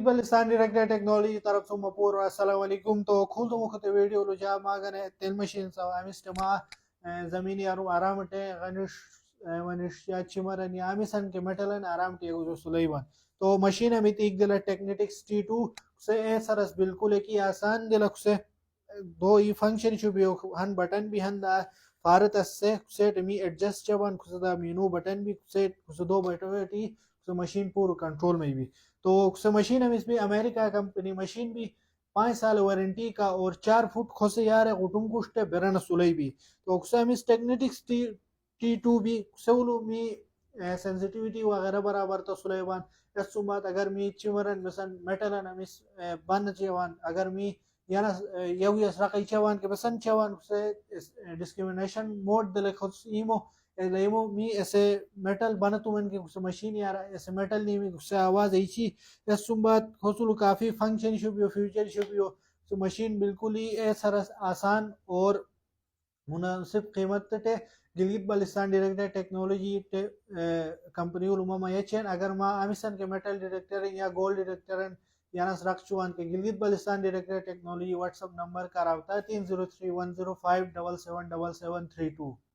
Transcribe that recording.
Baltistan director technology طرف سے مپور السلام علیکم تو کھول دو مخت ویڈیو لو جا ماگن تیل مشین سو امستما زمین یارو آرام ٹے غنش ونش یا چمرن یا امسن کے میٹلن آرام ٹے جو سلیمان تو مشین امیت ایک دل ٹیکنیٹکس T2 سے اے سرس بالکل ایک آسان دل سے دو ای فنکشن شو بھی ہن بٹن بھی ہن دا فارت اس سے سیٹ می ایڈجسٹ چوان خدا مینو بٹن بھی سیٹ خود دو بٹن مشین پور کنٹرول میں بھی تو مشین ہم اس بھی امریکہ کمپنی مشین بھی 5 سال وارنٹی کا اور 4 فٹ کھوسے یار غٹم کشتے برن سولی بھی تو ہم اس ٹیکنیٹکس T2 بھی سولو می سینسٹیوٹی وغیرہ برابر تو سلیمان اس بات اگر می چمرن مثلا میٹلن ہم اس بند چیوان اگر می یانا یو یس رقی چیوان کے بسن چیوان سے ڈسکریمنیشن موڈ دل خود ایمو لیمو می ایسے میٹل بنتو من کے مشین یار ایسے میٹل نہیں میں سے آواز ایچی اس بات حصول کافی فنکشن شو بھی فیوچر شو بھی تو مشین بالکل ہی ایسا آسان اور مناسب قیمت تے Gilgit Baltistan detector technology company علوما یچین اگر ما امسن کے میٹل ڈائریکٹر یا گولڈ ڈائریکٹر یا نس رکھ چوان کے Gilgit Baltistan detector technology WhatsApp number کا رابطہ 303105777732